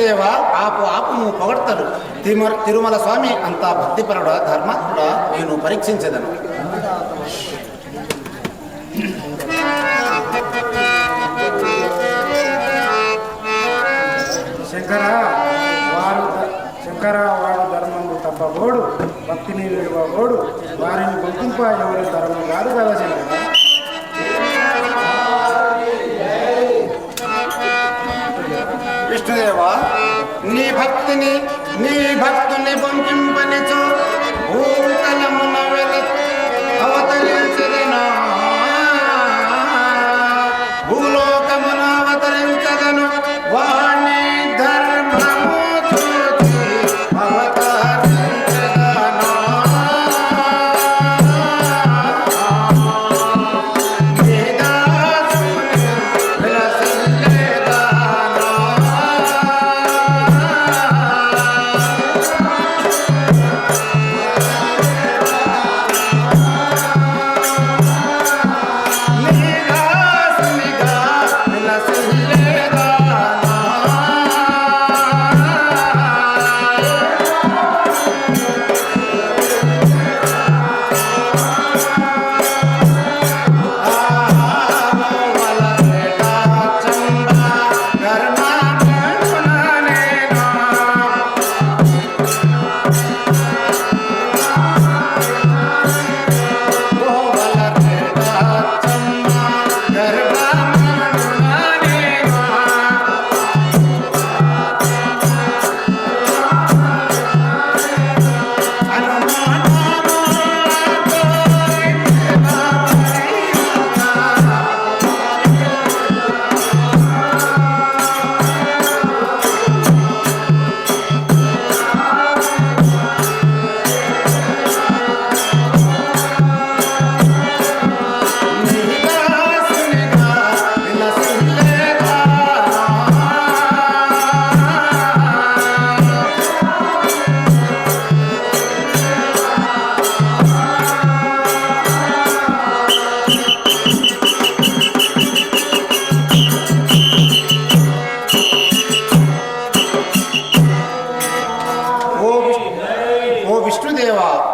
విష్ణుదేవ ఆపు ఆపు నువ్వు పొగడతాడు. తిరుమల స్వామి అంతా భక్తిపరుడా ధర్మాత్ముడా నేను పరీక్షించదను. శంకర వాడు ధర్మము తప్పబోడు, భక్తిని విడువబోడు, వారిని గుర్తింప ఎవరి ధర్మం కాదు కదా శంకర. విష్ణుదేవా నీ భక్తుని పొంకింపనిచో భూతలమున అవతరించదను, భూలోకమున అవతరించదను వాణి ధర్మము చూచి అవతరించదను.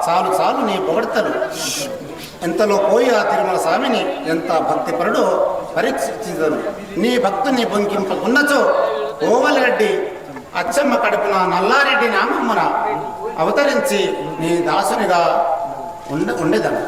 చాలు చాలు నీ పొగడతలు. ఎంతలో పోయి ఆ తిరుమల స్వామిని ఎంత భక్తిపరుడో పరీక్షించదు. నీ భక్తుని పొంకింపకున్నచో ఓవలరెడ్డి అచ్చమ్మ కడుపున నల్లారెడ్డి నామమ్మన అవతరించి నీ దాసునిగా ఉండేదను.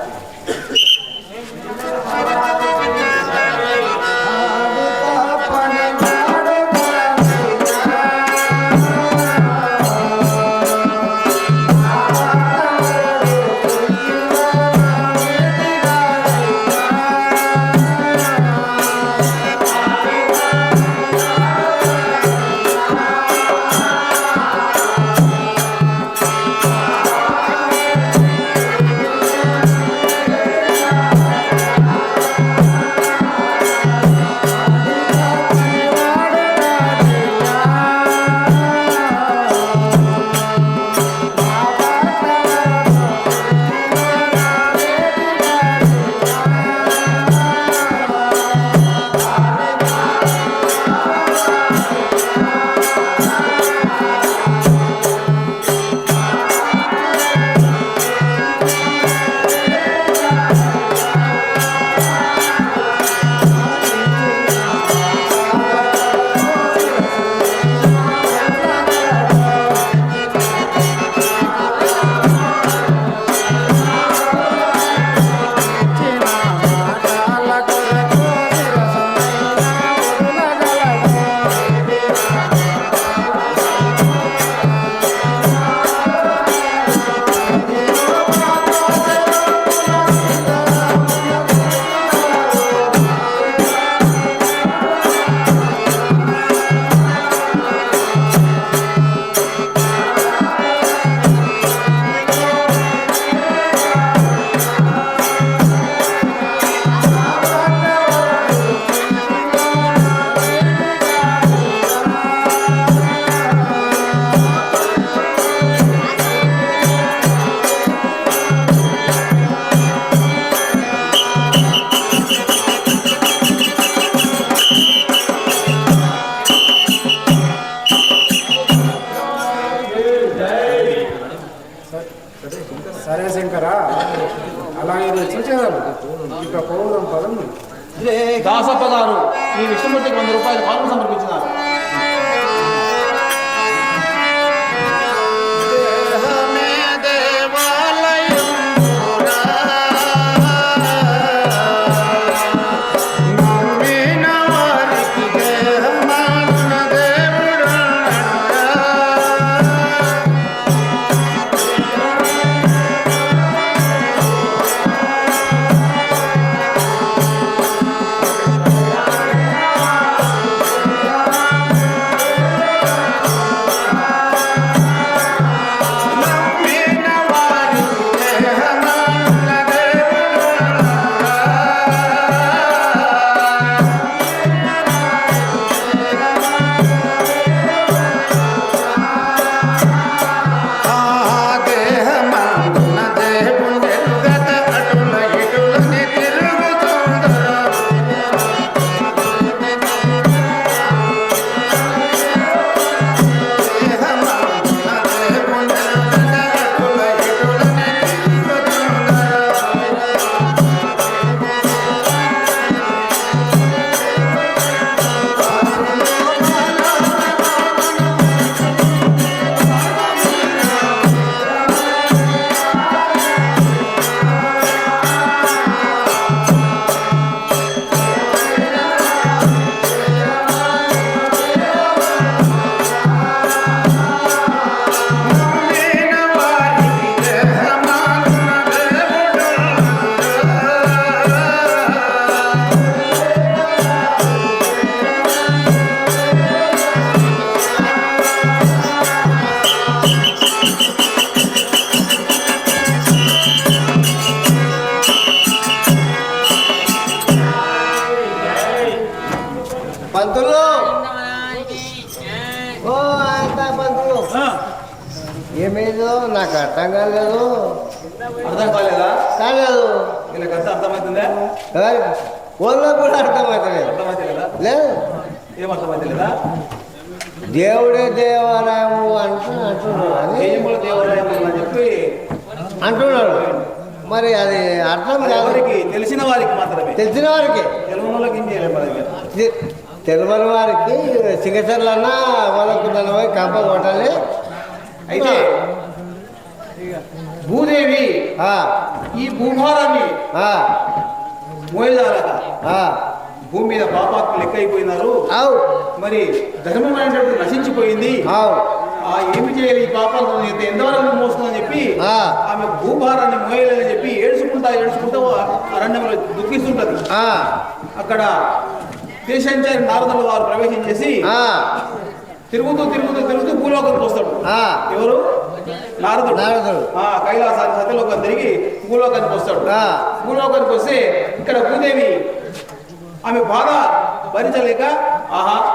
దాసప్ప గారు ఈ విష్ణుమూర్తికి 100 రూపాయలు కానుక సమర్పించినారు. పంతులు ఓ అంత పంతులు ఏమేదో నాకు అర్థం కాలేదు. అర్థం కాలేదా? కాలేదు. వీళ్ళకంతా అర్థమవుతుందా? ఊళ్ళో కూడా అర్థమవుతలేదు. అర్థమవుతలేదా? లేదు. ఏం అర్థమవుతలేదా? దేవుడే దేవాలయము అంటున్నాడు. దేవుల దేవాలయం అని చెప్పి అంటున్నాడు. మరి అది అర్థం కాదు. ఎవరికి? తెలిసిన వారికి మాత్రమే. తెలిసిన వారికి. తెలియని వాళ్ళకి ఏం చేయలేము మన దగ్గర. తెలియని వారికి సిగచర్లన్నా వాళ్ళకు పోయి కంప కొట్టాలి. అయితే భూదేవి ఈ భూభారాన్ని మోయజాలక భూమి మీద పాపాత్మలు ఎక్కువైపోయినారు. మరి ధర్మం అనేటువంటి నశించిపోయింది. ఏమి చేయాలి ఈ పాపాలు ఎంతవరకు మోస్తుందని చెప్పి ఆమె భూభారాన్ని మోయలేదని చెప్పి ఏడుచుకుంటా అరణ్యంలో దుఃఖిస్తుంటది. అక్కడ దేశంచారి నారదుల వారు ప్రవేశించేసి తిరుగుతూ భూలోకానికి వస్తాడు. ఎవరు? నారదుడు. కైలాసాన్ని సత్యలోకం తిరిగి భూలోకానికి వస్తాడు. భూలోకానికి వస్తే ఇక్కడ భూదేవి ఆమె బాధ భరించలేక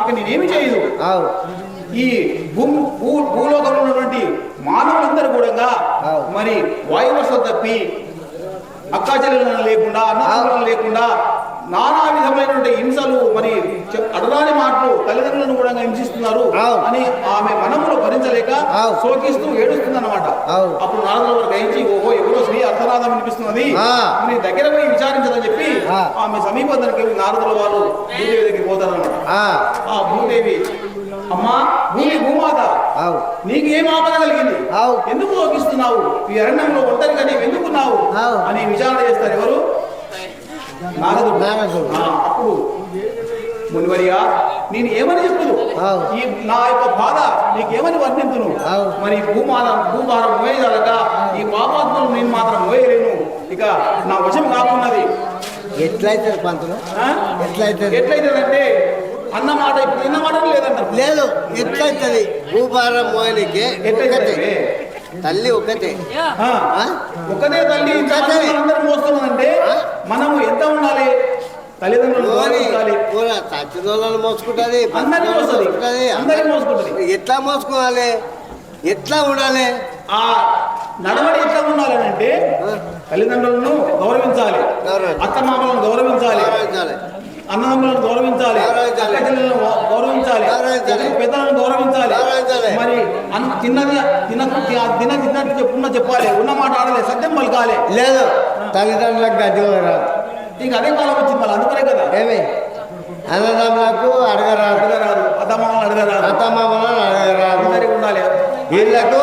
ఇక నేనేమి చేయదు. ఈ భూలోకంలో ఉన్నటువంటి మానవులందరూ కూడా మరి వాయువర్షం తప్పి అక్కాచెల్లెలను లేకుండా అన్నదమ్ములను లేకుండా నానా విధమైనటువంటి హింసలు మరి అడరాని మాటలు తల్లిదండ్రులను కూడా హింసిస్తున్నారు అని ఆమె మనములు భరించలేక శోకిస్తూ ఏడుస్తుంది అన్నమాట. అప్పుడు నారదుల వారు గ్రహించి ఓహో ఎవరో స్త్రీ అర్థనాదం వినిపిస్తున్నది నీ దగ్గర పోయి విచారించదని చెప్పి ఆమె సమీపానికి నారదుల వారు భూదేవి దగ్గరికి పోతారన్నమాట. ఆ భూదేవి అమ్మా భూమాత నీకు ఏం ఆపద కలిగింది? ఎందుకు శోకిస్తున్నావు? ఈ అరణ్యంలో ఒంటరిగా నీవు ఎందుకున్నావు అని విచారణ చేస్తారు. ఎవరు? నారదుడు. అప్పుడు మునివర్యా నేను ఏమని చెప్పుదు? ఈ నా యొక్క బాధ నీకేమని వర్ణించును? మరి భూభారం మోయగలక ఈ పాపాత్మను నేను మాత్రం మోయలేను. ఇక నా వశం కాకున్నది. ఎట్లయితే పంతులు ఎట్లయితే అన్నమాట ఇప్పుడు తిన్నమాట లేదంటారు. లేదు. ఎట్లయితుంది భూభారం మోయనికి? తల్లి ఒకటే తల్లి అందరూ మోస్తున్నదంటే మనము ఎంత ఉండాలి? తల్లిదండ్రులు చచ్చిదోళ్ళని మోసుకుంటుంది. ఎట్లా మోసుకోవాలి? ఎట్లా ఉండాలి? ఆ నడవడి ఎట్లా ఉండాలి అంటే తల్లిదండ్రులను గౌరవించాలి, అత్తమామలను గౌరవించాలి, అన్నదమ్ములను గౌరవించాలి, అక్కచెల్లెలను గౌరవించాలి, పెద్దలను గౌరవించాలి. మరి తిన్నట్టు చెప్పాలి, ఉన్న మాట ఆడలే, సత్యం పలకాలి. లేదు తల్లిదండ్రులకు గడ్డి రాదు. ఇక అదే కాలం వచ్చింది మళ్ళీ అందుకనే కదా ఏమి అన్నదమ్ములకు అడగరాదు, అడగరాదు, అత్తమామలు అడగరాదు, అత్తమామలను అడగరాదు. అందరికి ఉండాలి. వీళ్ళకు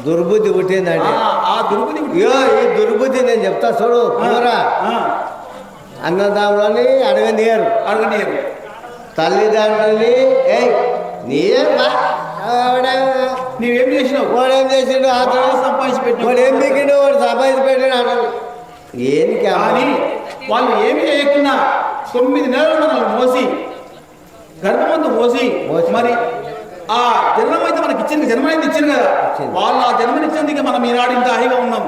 దుర్బుద్ధి పుట్టిందండి. ఆ దుర్బుద్ధి ఇగో ఈ దుర్బుద్ధి నేను చెప్తా చూడు కూరా. అన్నదమ్ములని అడగనియరు, తల్లిదండ్రులని నీవేం చేసినావు, వాడేం చేసిండు, సంపాదించి పెట్టిన వాడు ఏం దిగిండు, వాడు సంపాదించి పెట్టిన అంటారు. ఏంటి కానీ వాళ్ళు ఏమి చేయకుండా 9 నెలలు మనల్ని మోసి గర్భమందు మోసి మరి ఆ జన్మం అయితే మనకి ఇచ్చింది, జన్మనైతే ఇచ్చింది కదా, వాళ్ళు ఆ జన్మనిచ్చేందుకు మనం ఈనాడు ఇంత హాయిగా ఉన్నాం.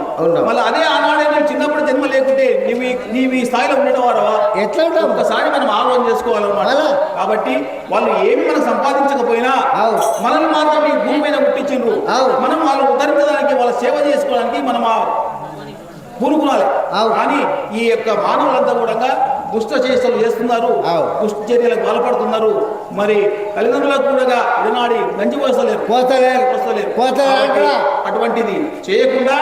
మళ్ళీ అదే ఆనాడే నేను చిన్నప్పుడు జన్మ లేకుంటే నీవు ఈ స్థాయిలో ఉండడం వారవా ఎట్లా ఉంటావు? ఒకసారి మనం ఆలోచన చేసుకోవాలన్నమాట. కాబట్టి వాళ్ళు ఏమి మనం సంపాదించకపోయినా మనల్ని మాత్రం ఈ భూమి మీద పుట్టించిండ్రు. మనం వాళ్ళు ఉద్ధరించడానికి, వాళ్ళ సేవ చేసుకోవడానికి మనం పూనుకునాలి. కానీ ఈ యొక్క మానవులంతా కూడా దుష్ట చేష్టలు చేస్తున్నారు, దుష్ట చర్యలకు బలపడుతున్నారు. మరి తల్లిదండ్రులకు కూడా విడనాడి గంజి పోసలేరు. అటువంటిది చేయకుండా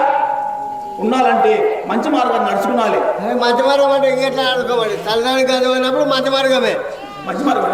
ఉండాలంటే మంచి మార్గాన్ని నడుచుకునాలి. మంచి మార్గం అంటే ఇంకెట్లా ఆడుకోవాలి? తల్లిదండ్రులు కాదు మంచి మార్గమే. మంచి మార్గం